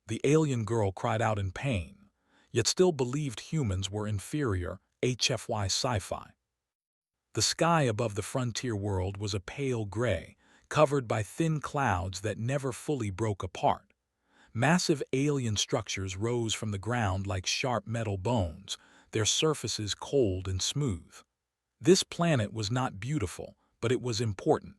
The alien girl cried out in pain, yet still believed humans were inferior. HFY Sci-Fi. The sky above the frontier world was a pale gray, covered by thin clouds that never fully broke apart. Massive alien structures rose from the ground like sharp metal bones, their surfaces cold and smooth. This planet was not beautiful, but it was important.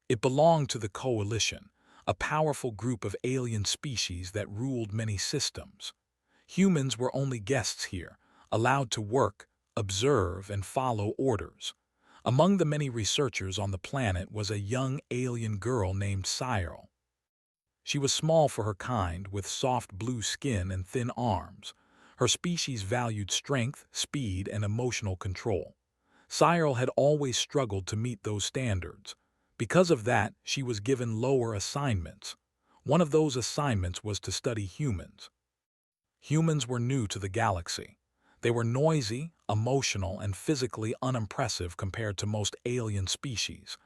It belonged to the Coalition, a powerful group of alien species that ruled many systems. Humans were only guests here, allowed to work, observe, and follow orders. Among the many researchers on the planet was a young alien girl named Cyril. She was small for her kind, with soft blue skin and thin arms. Her species valued strength, speed, and emotional control. Cyril had always struggled to meet those standards. Because of that, she was given lower assignments. One of those assignments was to study humans. Humans were new to the galaxy. They were noisy, emotional, and physically unimpressive compared to most alien species.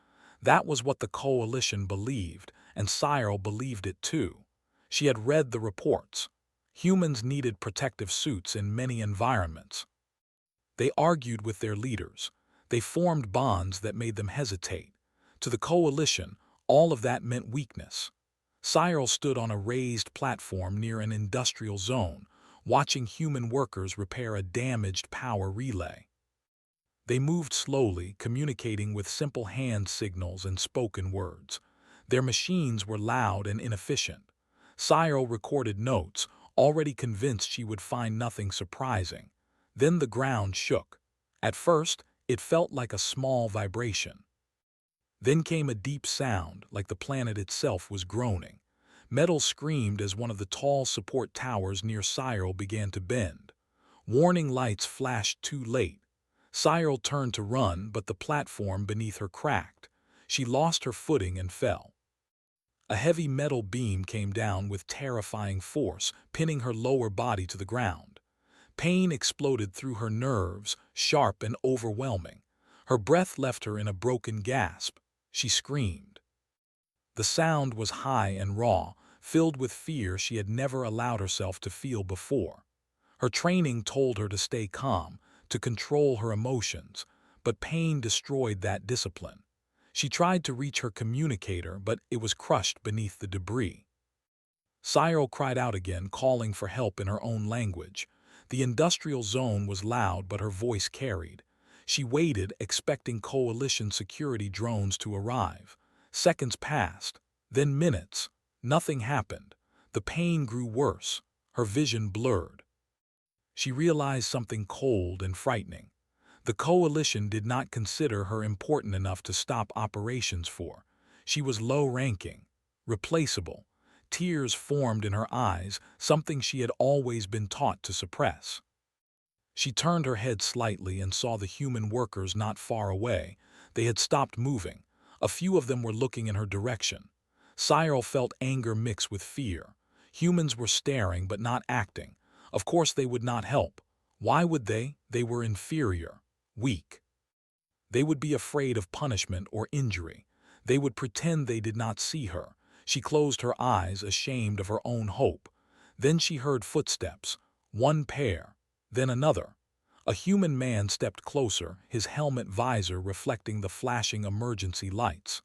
That was what the Coalition believed, and Cyril believed it too. She had read the reports. Humans needed protective suits in many environments. They argued with their leaders. They formed bonds that made them hesitate. To the Coalition, all of that meant weakness. Cyril stood on a raised platform near an industrial zone, watching human workers repair a damaged power relay. They moved slowly, communicating with simple hand signals and spoken words. Their machines were loud and inefficient. Cyril recorded notes, already convinced she would find nothing surprising. Then the ground shook. At first, it felt like a small vibration. Then came a deep sound, like the planet itself was groaning. Metal screamed as one of the tall support towers near Cyril began to bend. Warning lights flashed too late. Cyril turned to run, but the platform beneath her cracked. She lost her footing and fell. A heavy metal beam came down with terrifying force, pinning her lower body to the ground. Pain exploded through her nerves, sharp and overwhelming. Her breath left her in a broken gasp. She screamed. The sound was high and raw, filled with fear she had never allowed herself to feel before. Her training told her to stay calm, to control her emotions, but pain destroyed that discipline. She tried to reach her communicator, but it was crushed beneath the debris. Cyril cried out again, calling for help in her own language. The industrial zone was loud, but her voice carried. She waited, expecting Coalition security drones to arrive. Seconds passed, then minutes. Nothing happened. The pain grew worse. Her vision blurred. She realized something cold and frightening. The Coalition did not consider her important enough to stop operations for. She was low-ranking, replaceable. Tears formed in her eyes, something she had always been taught to suppress. She turned her head slightly and saw the human workers not far away. They had stopped moving. A few of them were looking in her direction. Cyril felt anger mixed with fear. Humans were staring but not acting. Of course they would not help. Why would they? They were inferior, weak. They would be afraid of punishment or injury. They would pretend they did not see her. She closed her eyes, ashamed of her own hope. Then she heard footsteps, one pair, then another. A human man stepped closer, his helmet visor reflecting the flashing emergency lights.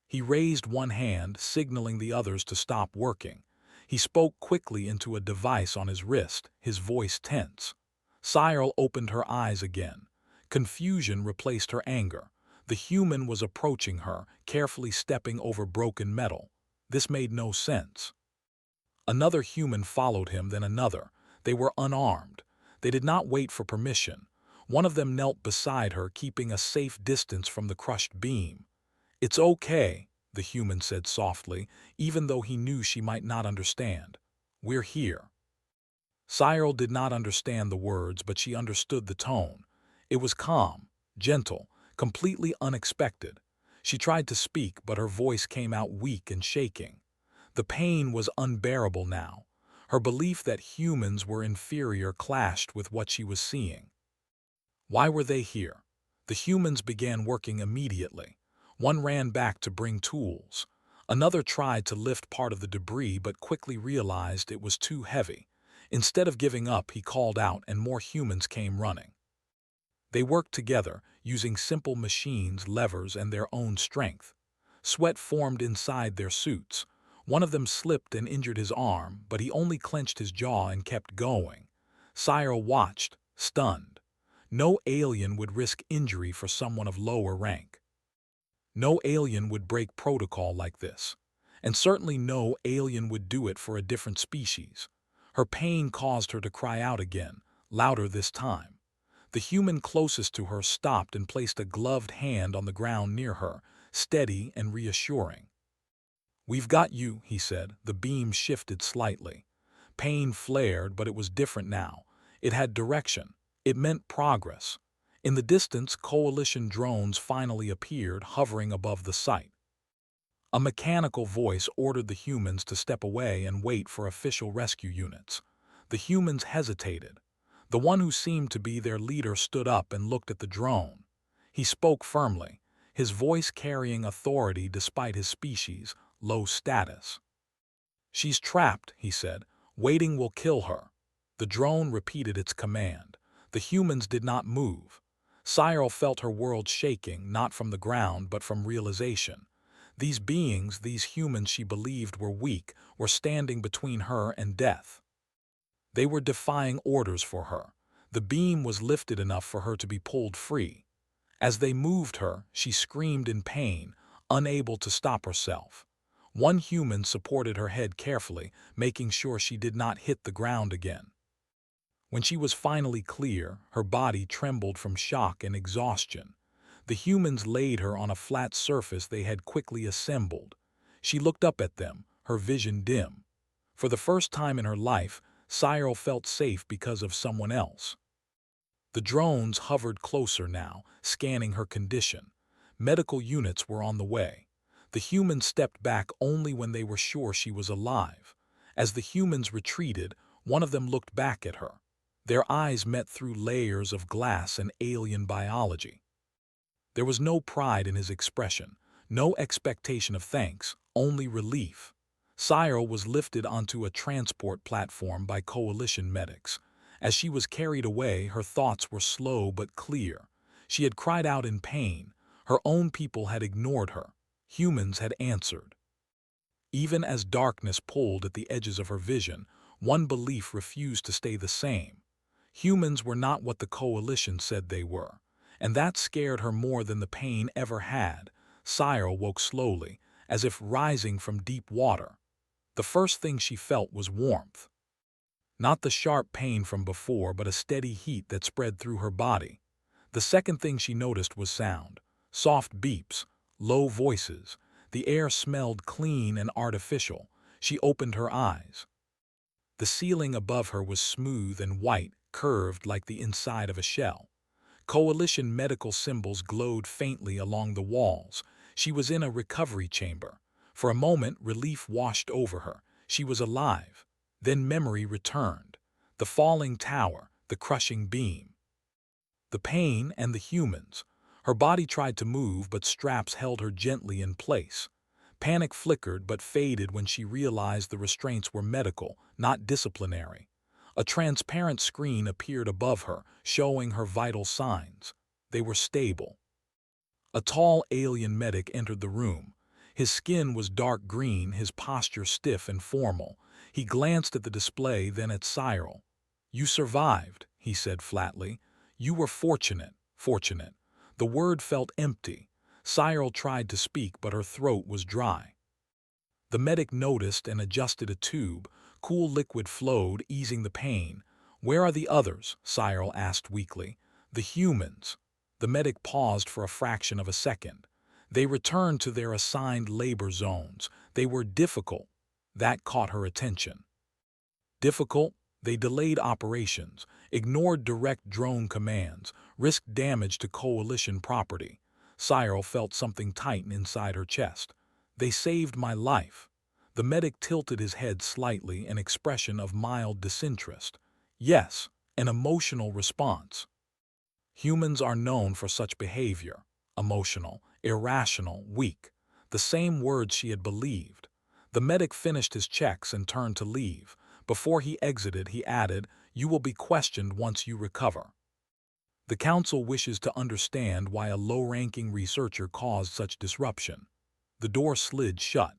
He raised one hand, signaling the others to stop working. He spoke quickly into a device on his wrist, his voice tense. Cyril opened her eyes again. Confusion replaced her anger. The human was approaching her, carefully stepping over broken metal. This made no sense. Another human followed him, then another. They were unarmed. They did not wait for permission. One of them knelt beside her, keeping a safe distance from the crushed beam. "It's okay," the human said softly, even though he knew she might not understand. "We're here." Cyril did not understand the words, but she understood the tone. It was calm, gentle, completely unexpected. She tried to speak, but her voice came out weak and shaking. The pain was unbearable now. Her belief that humans were inferior clashed with what she was seeing. Why were they here? The humans began working immediately. One ran back to bring tools. Another tried to lift part of the debris but quickly realized it was too heavy. Instead of giving up, he called out and more humans came running. They worked together, using simple machines, levers, and their own strength. Sweat formed inside their suits. One of them slipped and injured his arm, but he only clenched his jaw and kept going. Cyril watched, stunned. No alien would risk injury for someone of lower rank. No alien would break protocol like this. And certainly no alien would do it for a different species. Her pain caused her to cry out again, louder this time. The human closest to her stopped and placed a gloved hand on the ground near her, steady and reassuring. "We've got you," he said. The beam shifted slightly. Pain flared, but it was different now. It had direction. It meant progress. In the distance, coalition drones finally appeared, hovering above the site. A mechanical voice ordered the humans to step away and wait for official rescue units. The humans hesitated. The one who seemed to be their leader stood up and looked at the drone. He spoke firmly, his voice carrying authority despite his species' low status. "She's trapped," he said. "Waiting will kill her." The drone repeated its command. The humans did not move. Cyril felt her world shaking, not from the ground, but from realization. These beings, these humans she believed were weak, were standing between her and death. They were defying orders for her. The beam was lifted enough for her to be pulled free. As they moved her, she screamed in pain, unable to stop herself. One human supported her head carefully, making sure she did not hit the ground again. When she was finally clear, her body trembled from shock and exhaustion. The humans laid her on a flat surface they had quickly assembled. She looked up at them, her vision dim. For the first time in her life, Cyril felt safe because of someone else. The drones hovered closer now, scanning her condition. Medical units were on the way. The humans stepped back only when they were sure she was alive. As the humans retreated, one of them looked back at her. Their eyes met through layers of glass and alien biology. There was no pride in his expression, no expectation of thanks, only relief. Cyril was lifted onto a transport platform by coalition medics. As she was carried away, her thoughts were slow but clear. She had cried out in pain. Her own people had ignored her. Humans had answered. Even as darkness pulled at the edges of her vision, one belief refused to stay the same. Humans were not what the coalition said they were, and that scared her more than the pain ever had. Cyril woke slowly, as if rising from deep water. The first thing she felt was warmth. Not the sharp pain from before, but a steady heat that spread through her body. The second thing she noticed was sound. Soft beeps, low voices. The air smelled clean and artificial. She opened her eyes. The ceiling above her was smooth and white, curved like the inside of a shell. Coalition medical symbols glowed faintly along the walls. She was in a recovery chamber. For a moment, relief washed over her. She was alive. Then memory returned. The falling tower, the crushing beam. The pain and the humans. Her body tried to move, but straps held her gently in place. Panic flickered but faded when she realized the restraints were medical, not disciplinary. A transparent screen appeared above her, showing her vital signs. They were stable. A tall alien medic entered the room. His skin was dark green, his posture stiff and formal. He glanced at the display, then at Cyril. "You survived," he said flatly. "You were fortunate, fortunate." The word felt empty. Cyril tried to speak, but her throat was dry. The medic noticed and adjusted a tube. Cool liquid flowed, easing the pain. "Where are the others?" Cyril asked weakly. "The humans." The medic paused for a fraction of a second. "They returned to their assigned labor zones. They were difficult." That caught her attention. Difficult? They delayed operations, ignored direct drone commands, risked damage to coalition property. Cyril felt something tighten inside her chest. "They saved my life." The medic tilted his head slightly, an expression of mild disinterest. "Yes, an emotional response." Humans are known for such behavior. Emotional, irrational, weak. The same words she had believed. The medic finished his checks and turned to leave. Before he exited, he added, "You will be questioned once you recover." The council wishes to understand why a low-ranking researcher caused such disruption. The door slid shut.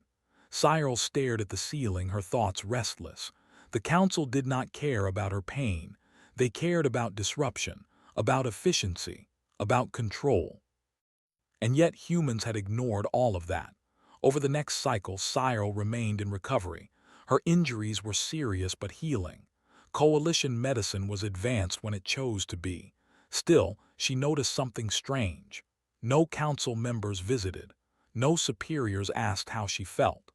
Cyril stared at the ceiling, her thoughts restless. The council did not care about her pain. They cared about disruption, about efficiency, about control. And yet humans had ignored all of that. Over the next cycle, Cyril remained in recovery. Her injuries were serious but healing. Coalition medicine was advanced when it chose to be. Still, she noticed something strange. No council members visited. No superiors asked how she felt.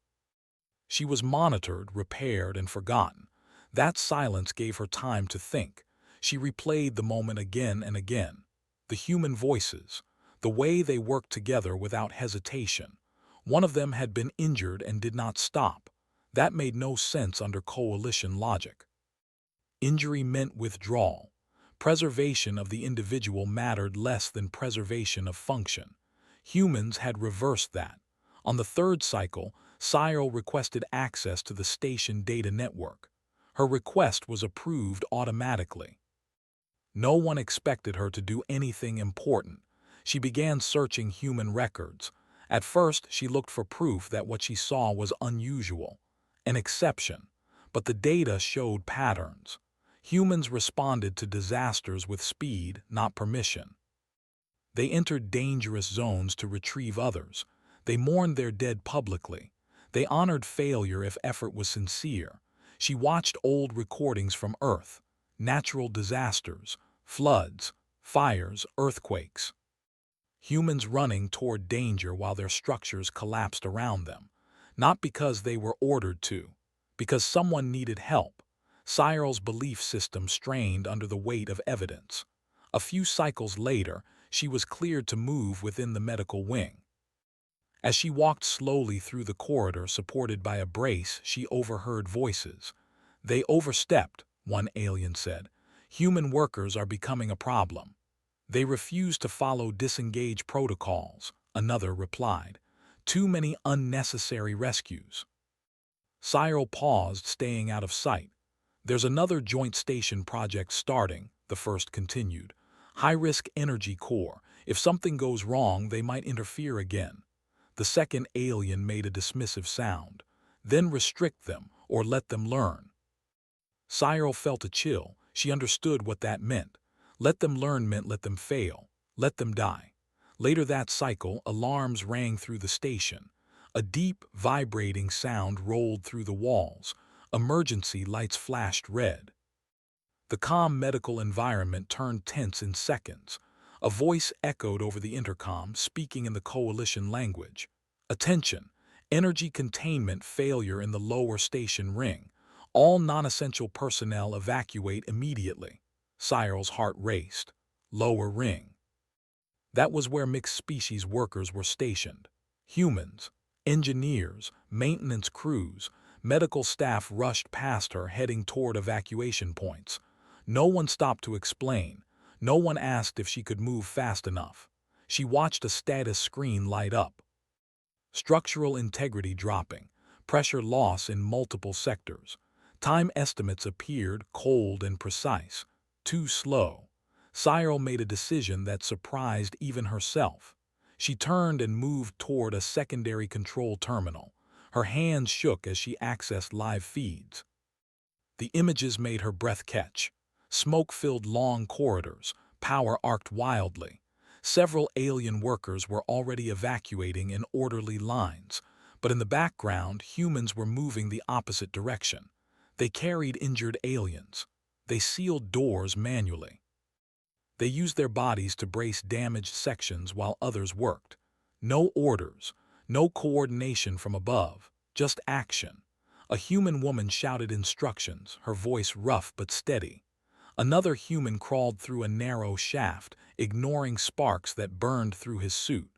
She was monitored, repaired, and forgotten. That silence gave her time to think. She replayed the moment again and again. The human voices, the way they worked together without hesitation. One of them had been injured and did not stop. That made no sense under coalition logic. Injury meant withdrawal. Preservation of the individual mattered less than preservation of function. Humans had reversed that. On the third cycle, Cyril requested access to the station data network. Her request was approved automatically. No one expected her to do anything important. She began searching human records. At first, she looked for proof that what she saw was unusual, an exception. But the data showed patterns. Humans responded to disasters with speed, not permission. They entered dangerous zones to retrieve others. They mourned their dead publicly. They honored failure if effort was sincere. She watched old recordings from Earth, natural disasters, floods, fires, earthquakes. Humans running toward danger while their structures collapsed around them. Not because they were ordered to, because someone needed help. Cyril's belief system strained under the weight of evidence. A few cycles later, she was cleared to move within the medical wing. As she walked slowly through the corridor supported by a brace, she overheard voices. "They overstepped," one alien said. "Human workers are becoming a problem." "They refuse to follow disengaged protocols," another replied. "Too many unnecessary rescues." Cyril paused, staying out of sight. "There's another joint station project starting," the first continued. "High-risk energy core. If something goes wrong, they might interfere again." The second alien made a dismissive sound. "Then restrict them, or let them learn." Cyril felt a chill. She understood what that meant. Let them learn meant let them fail. Let them die. Later that cycle, alarms rang through the station. A deep, vibrating sound rolled through the walls. Emergency lights flashed red. The calm medical environment turned tense in seconds. A voice echoed over the intercom, speaking in the coalition language. "Attention! Energy containment failure in the lower station ring. All non-essential personnel evacuate immediately." Cyril's heart raced. Lower ring. That was where mixed-species workers were stationed. Humans, engineers, maintenance crews, medical staff rushed past her, heading toward evacuation points. No one stopped to explain. No one asked if she could move fast enough. She watched a status screen light up. Structural integrity dropping. Pressure loss in multiple sectors. Time estimates appeared, cold and precise. Too slow. Cyril made a decision that surprised even herself. She turned and moved toward a secondary control terminal. Her hands shook as she accessed live feeds. The images made her breath catch. Smoke filled long corridors. Power arced wildly. Several alien workers were already evacuating in orderly lines, but in the background, humans were moving the opposite direction. They carried injured aliens. They sealed doors manually. They used their bodies to brace damaged sections while others worked. No orders, no coordination from above, just action. A human woman shouted instructions, her voice rough but steady. Another human crawled through a narrow shaft, ignoring sparks that burned through his suit.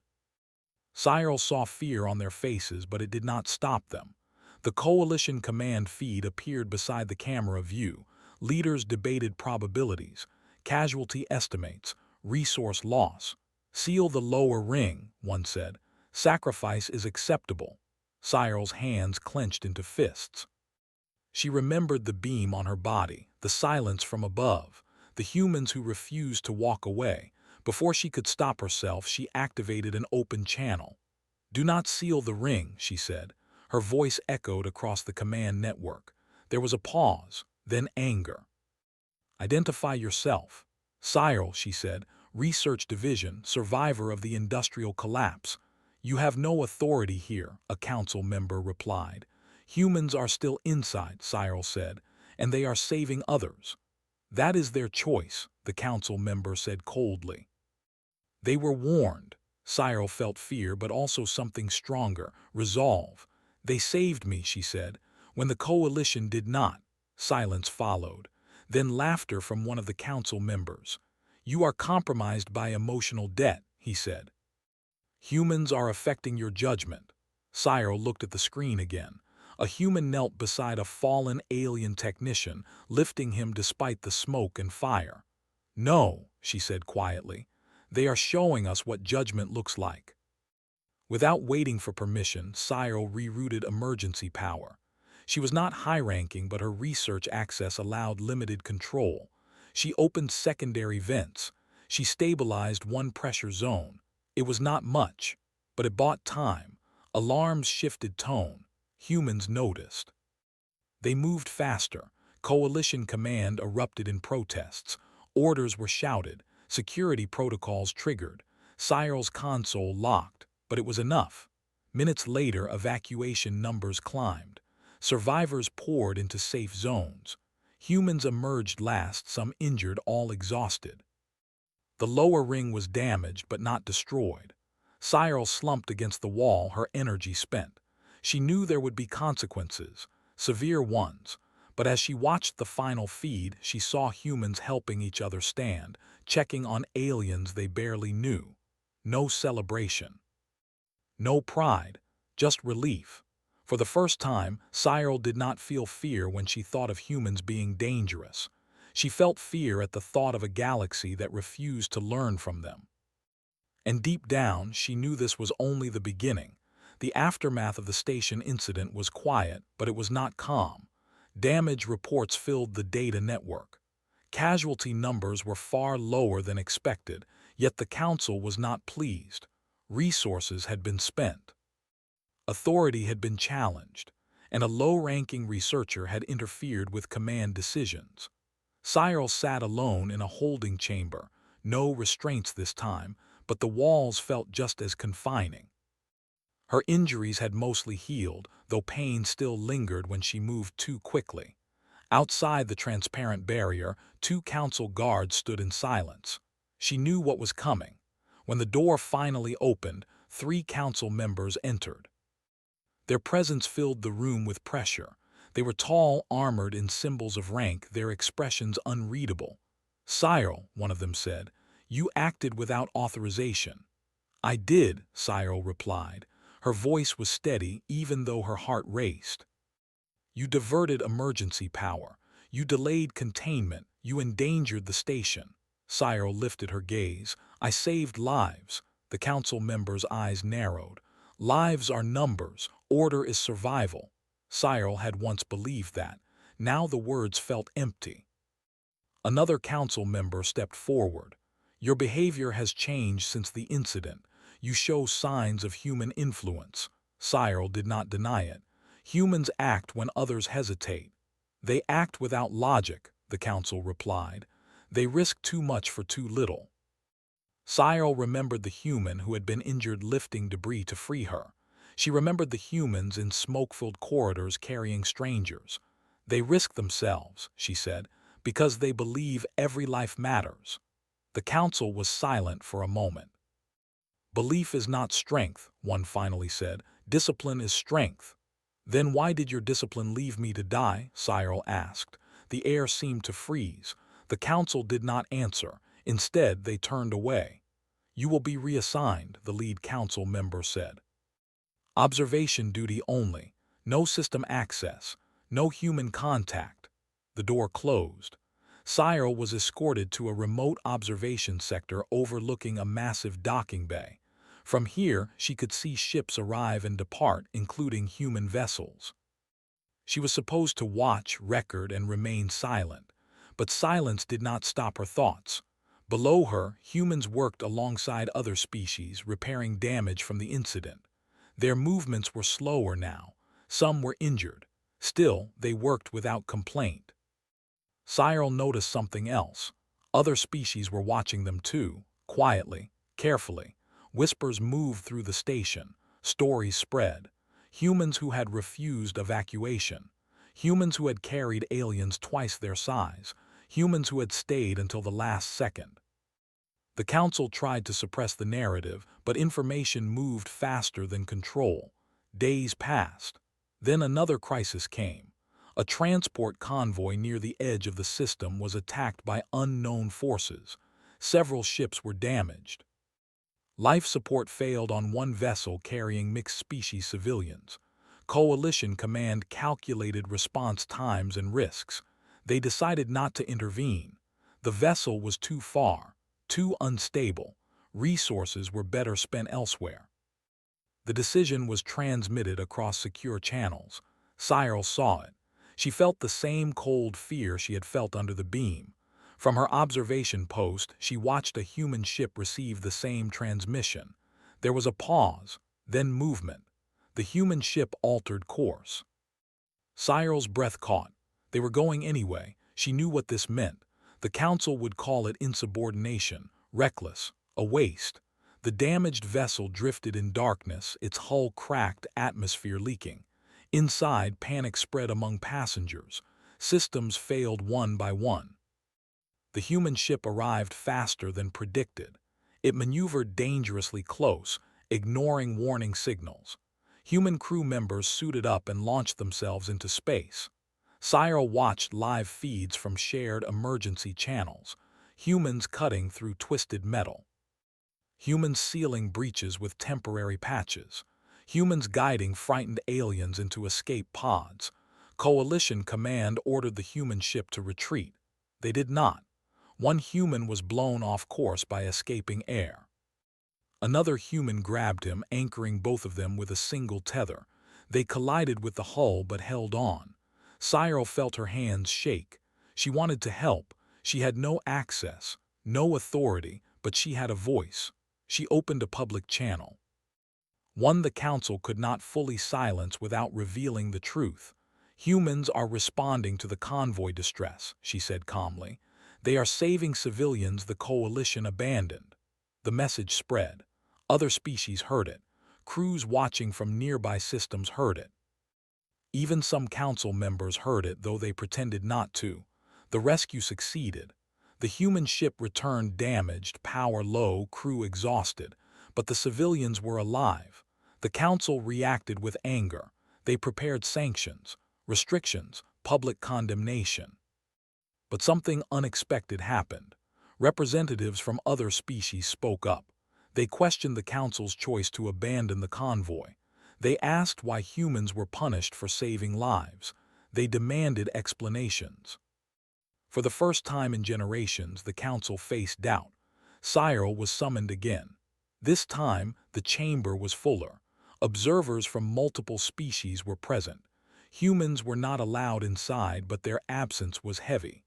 Cyril saw fear on their faces, but it did not stop them. The coalition command feed appeared beside the camera view. Leaders debated probabilities, casualty estimates, resource loss. "Seal the lower ring," one said. Sacrifice is acceptable. Cyril's hands clenched into fists. She remembered the beam on her body, the silence from above, the humans who refused to walk away. Before she could stop herself, she activated an open channel. "Do not seal the ring," she said. Her voice echoed across the command network. There was a pause, then anger. "Identify yourself." "Cyril," she said, "Research Division, survivor of the industrial collapse." "You have no authority here," a council member replied. "Humans are still inside," Cyril said, "and they are saving others." "That is their choice," the council member said coldly. They were warned. Cyril felt fear, but also something stronger, resolve. "They saved me," she said, "when the coalition did not." Silence followed. Then laughter from one of the council members. "You are compromised by emotional debt," he said. "Humans are affecting your judgment." Cyril looked at the screen again. A human knelt beside a fallen alien technician, lifting him despite the smoke and fire. "No," she said quietly. "They are showing us what judgment looks like." Without waiting for permission, Cyril rerouted emergency power. She was not high-ranking, but her research access allowed limited control. She opened secondary vents. She stabilized one pressure zone. It was not much, but it bought time. Alarms shifted tone. Humans noticed. They moved faster. Coalition command erupted in protests. Orders were shouted. Security protocols triggered. Cyril's console locked, but it was enough. Minutes later, evacuation numbers climbed. Survivors poured into safe zones. Humans emerged last, some injured, all exhausted. The lower ring was damaged but not destroyed. Cyril slumped against the wall, her energy spent. She knew there would be consequences, severe ones, but as she watched the final feed, she saw humans helping each other stand, checking on aliens they barely knew. No celebration. No pride, just relief. For the first time, Cyril did not feel fear when she thought of humans being dangerous. She felt fear at the thought of a galaxy that refused to learn from them. And deep down, she knew this was only the beginning. The aftermath of the station incident was quiet, but it was not calm. Damage reports filled the data network. Casualty numbers were far lower than expected, yet the council was not pleased. Resources had been spent. Authority had been challenged, and a low-ranking researcher had interfered with command decisions. Cyril sat alone in a holding chamber, no restraints this time, but the walls felt just as confining. Her injuries had mostly healed, though pain still lingered when she moved too quickly. Outside the transparent barrier, two council guards stood in silence. She knew what was coming. When the door finally opened, 3 council members entered. Their presence filled the room with pressure. They were tall, armored in symbols of rank, their expressions unreadable. "Cyril," one of them said, "you acted without authorization." "I did," Cyril replied. Her voice was steady, even though her heart raced. "You diverted emergency power. You delayed containment. You endangered the station." Cyril lifted her gaze. "I saved lives." The council member's eyes narrowed. "Lives are numbers. Order is survival." Cyril had once believed that. Now the words felt empty. Another council member stepped forward. "Your behavior has changed since the incident. You show signs of human influence." Cyril did not deny it. "Humans act when others hesitate." "They act without logic," the council replied. "They risk too much for too little." Cyril remembered the human who had been injured lifting debris to free her. She remembered the humans in smoke-filled corridors carrying strangers. "They risk themselves," she said, "because they believe every life matters." The council was silent for a moment. "Belief is not strength," one finally said. "Discipline is strength." "Then why did your discipline leave me to die?" Cyril asked. The air seemed to freeze. The council did not answer. Instead, they turned away. "You will be reassigned," the lead council member said. "Observation duty only. No system access. No human contact." The door closed. Cyril was escorted to a remote observation sector overlooking a massive docking bay. From here, she could see ships arrive and depart, including human vessels. She was supposed to watch, record, and remain silent, but silence did not stop her thoughts. Below her, humans worked alongside other species, repairing damage from the incident. Their movements were slower now. Some were injured. Still, they worked without complaint. Cyril noticed something else. Other species were watching them too, quietly, carefully. Whispers moved through the station. Stories spread. Humans who had refused evacuation. Humans who had carried aliens twice their size. Humans who had stayed until the last second. The council tried to suppress the narrative, but information moved faster than control. Days passed. Then another crisis came. A transport convoy near the edge of the system was attacked by unknown forces. Several ships were damaged. Life support failed on one vessel carrying mixed-species civilians. Coalition Command calculated response times and risks. They decided not to intervene. The vessel was too far, too unstable. Resources were better spent elsewhere. The decision was transmitted across secure channels. Cyril saw it. She felt the same cold fear she had felt under the beam. From her observation post, she watched a human ship receive the same transmission. There was a pause, then movement. The human ship altered course. Cyril's breath caught. They were going anyway. She knew what this meant. The council would call it insubordination, reckless, a waste. The damaged vessel drifted in darkness, its hull cracked, atmosphere leaking. Inside, panic spread among passengers. Systems failed one by one. The human ship arrived faster than predicted. It maneuvered dangerously close, ignoring warning signals. Human crew members suited up and launched themselves into space. Cyril watched live feeds from shared emergency channels. Humans cutting through twisted metal. Humans sealing breaches with temporary patches. Humans guiding frightened aliens into escape pods. Coalition Command ordered the human ship to retreat. They did not. One human was blown off course by escaping air. Another human grabbed him, anchoring both of them with a single tether. They collided with the hull but held on. Cyril felt her hands shake. She wanted to help. She had no access, no authority, but she had a voice. She opened a public channel. One the council could not fully silence without revealing the truth. Humans are responding to the convoy distress, she said calmly. They are saving civilians the coalition abandoned. The message spread. Other species heard it. Crews watching from nearby systems heard it. Even some council members heard it, though they pretended not to. The rescue succeeded. The human ship returned damaged, power low, crew exhausted. But the civilians were alive. The council reacted with anger. They prepared sanctions, restrictions, public condemnation. But something unexpected happened. Representatives from other species spoke up. They questioned the council's choice to abandon the convoy. They asked why humans were punished for saving lives. They demanded explanations. For the first time in generations, the council faced doubt. Cyril was summoned again. This time, the chamber was fuller. Observers from multiple species were present. Humans were not allowed inside, but their absence was heavy.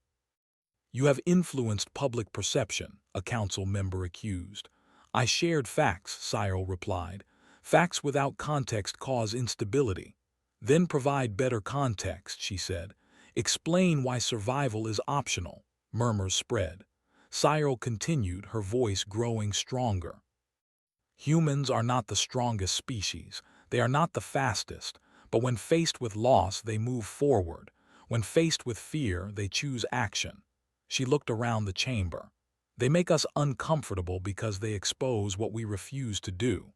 "You have influenced public perception," a council member accused. "I shared facts," Cyril replied. "Facts without context cause instability." "Then provide better context," she said. "Explain why survival is optional." Murmurs spread. Cyril continued, her voice growing stronger. "Humans are not the strongest species. They are not the fastest. But when faced with loss, they move forward. When faced with fear, they choose action." She looked around the chamber. "They make us uncomfortable because they expose what we refuse to do."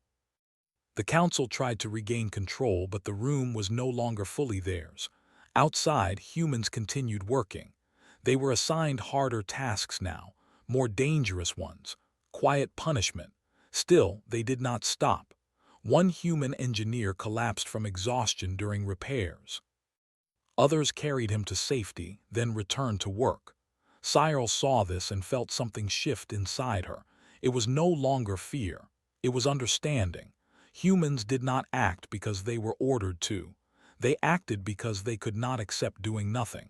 The council tried to regain control, but the room was no longer fully theirs. Outside, humans continued working. They were assigned harder tasks now, more dangerous ones, quiet punishment. Still, they did not stop. One human engineer collapsed from exhaustion during repairs. Others carried him to safety, then returned to work. Cyril saw this and felt something shift inside her. It was no longer fear. It was understanding. Humans did not act because they were ordered to. They acted because they could not accept doing nothing.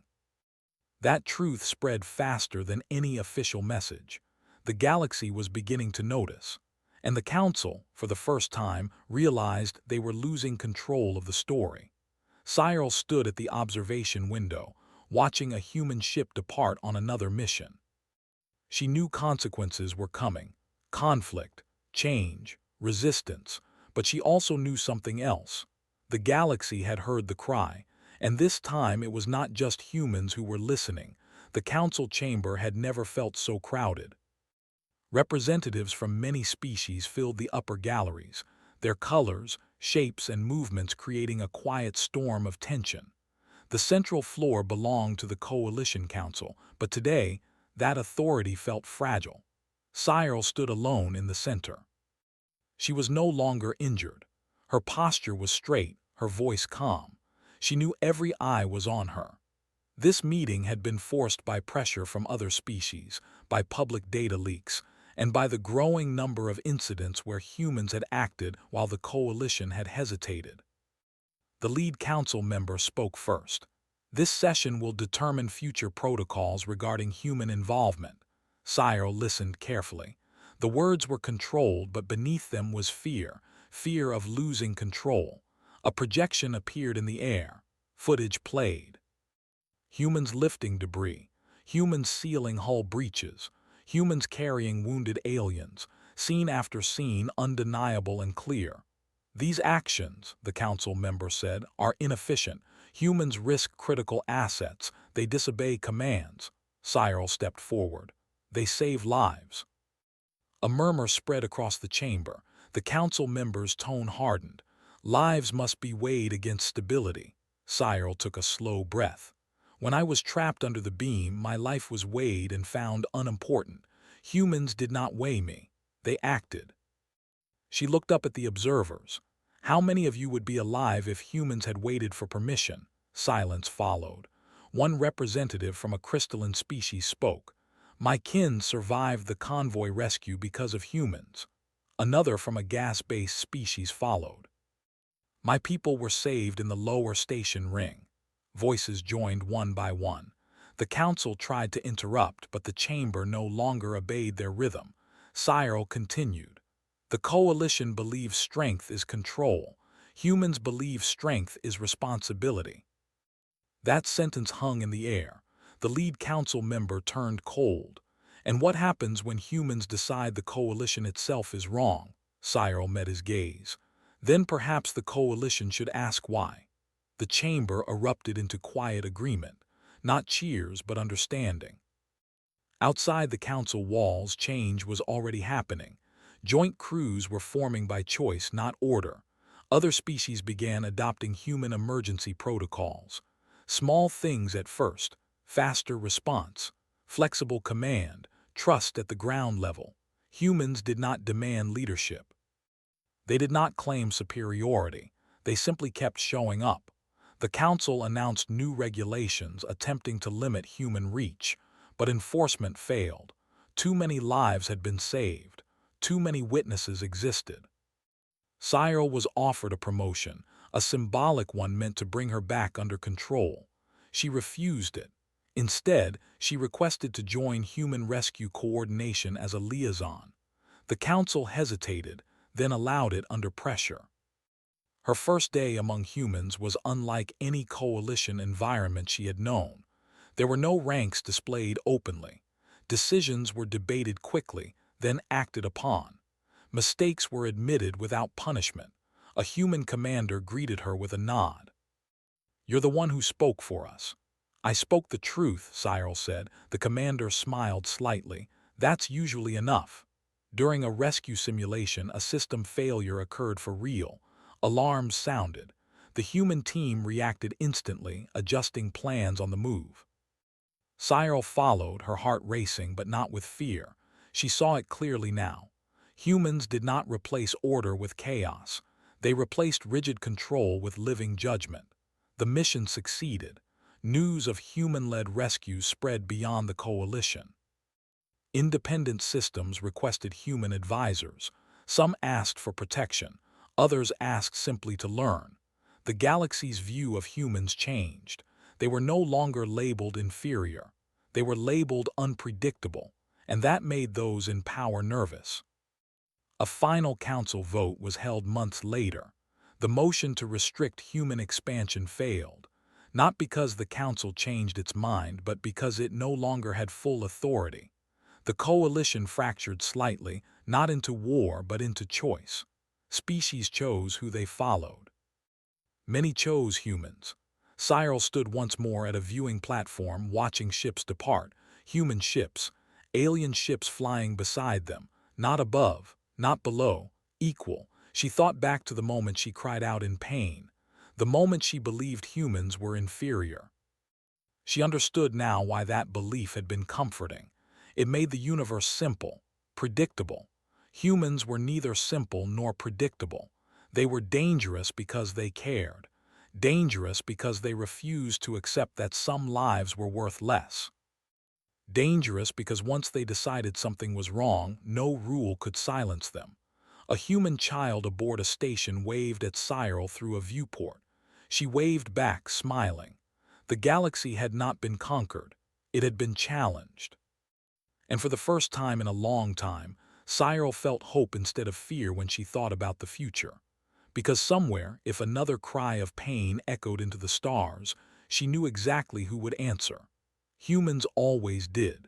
That truth spread faster than any official message. The galaxy was beginning to notice, and the Council, for the first time, realized they were losing control of the story. Cyril stood at the observation window, watching a human ship depart on another mission. She knew consequences were coming: conflict, change, resistance, but she also knew something else. The galaxy had heard the cry, and this time it was not just humans who were listening. The council chamber had never felt so crowded. Representatives from many species filled the upper galleries, their colors, shapes, and movements creating a quiet storm of tension. The central floor belonged to the Coalition Council, but today, that authority felt fragile. Cyril stood alone in the center. She was no longer injured. Her posture was straight, her voice calm. She knew every eye was on her. This meeting had been forced by pressure from other species, by public data leaks, and by the growing number of incidents where humans had acted while the coalition had hesitated. The lead council member spoke first. This session will determine future protocols regarding human involvement. Cyril listened carefully. The words were controlled, but beneath them was fear, fear of losing control. A projection appeared in the air. Footage played. Humans lifting debris, humans sealing hull breaches, humans carrying wounded aliens, scene after scene undeniable and clear. These actions, the council member said, are inefficient. Humans risk critical assets. They disobey commands. Cyril stepped forward. They save lives. A murmur spread across the chamber. The council member's tone hardened. Lives must be weighed against stability. Cyril took a slow breath. When I was trapped under the beam, my life was weighed and found unimportant. Humans did not weigh me. They acted. She looked up at the observers. How many of you would be alive if humans had waited for permission? Silence followed. One representative from a crystalline species spoke. My kin survived the convoy rescue because of humans. Another from a gas-based species followed. My people were saved in the lower station ring. Voices joined one by one. The council tried to interrupt, but the chamber no longer obeyed their rhythm. Cyril continued. The coalition believes strength is control. Humans believe strength is responsibility. That sentence hung in the air. The lead council member turned cold. And what happens when humans decide the coalition itself is wrong? Cyril met his gaze. Then perhaps the coalition should ask why. The chamber erupted into quiet agreement. Not cheers, but understanding. Outside the council walls, change was already happening. Joint crews were forming by choice, not order. Other species began adopting human emergency protocols. Small things at first: faster response, flexible command, trust at the ground level. Humans did not demand leadership. They did not claim superiority. They simply kept showing up. The council announced new regulations attempting to limit human reach, but enforcement failed. Too many lives had been saved. Too many witnesses existed. Cyril was offered a promotion, a symbolic one meant to bring her back under control. She refused it. Instead, she requested to join Human Rescue Coordination as a liaison. The council hesitated, then allowed it under pressure. Her first day among humans was unlike any coalition environment she had known. There were no ranks displayed openly. Decisions were debated quickly, then acted upon. Mistakes were admitted without punishment. A human commander greeted her with a nod. You're the one who spoke for us. I spoke the truth, Cyril said. The commander smiled slightly. That's usually enough. During a rescue simulation, a system failure occurred for real. Alarms sounded. The human team reacted instantly, adjusting plans on the move. Cyril followed, her heart racing, but not with fear. She saw it clearly now. Humans did not replace order with chaos. They replaced rigid control with living judgment. The mission succeeded. News of human-led rescues spread beyond the coalition. Independent systems requested human advisors. Some asked for protection, others asked simply to learn. The galaxy's view of humans changed. They were no longer labeled inferior. They were labeled unpredictable, and that made those in power nervous. A final council vote was held months later. The motion to restrict human expansion failed, not because the council changed its mind, but because it no longer had full authority. The coalition fractured slightly, not into war but into choice. Species chose who they followed. Many chose humans. Cyril stood once more at a viewing platform watching ships depart, human ships, alien ships flying beside them, not above, not below, equal. She thought back to the moment she cried out in pain, the moment she believed humans were inferior. She understood now why that belief had been comforting. It made the universe simple, predictable. Humans were neither simple nor predictable. They were dangerous because they cared. Dangerous because they refused to accept that some lives were worth less. Dangerous because once they decided something was wrong, no rule could silence them. A human child aboard a station waved at Cyril through a viewport. She waved back, smiling. The galaxy had not been conquered. It had been challenged. And for the first time in a long time, Cyril felt hope instead of fear when she thought about the future. Because somewhere, if another cry of pain echoed into the stars, she knew exactly who would answer. Humans always did.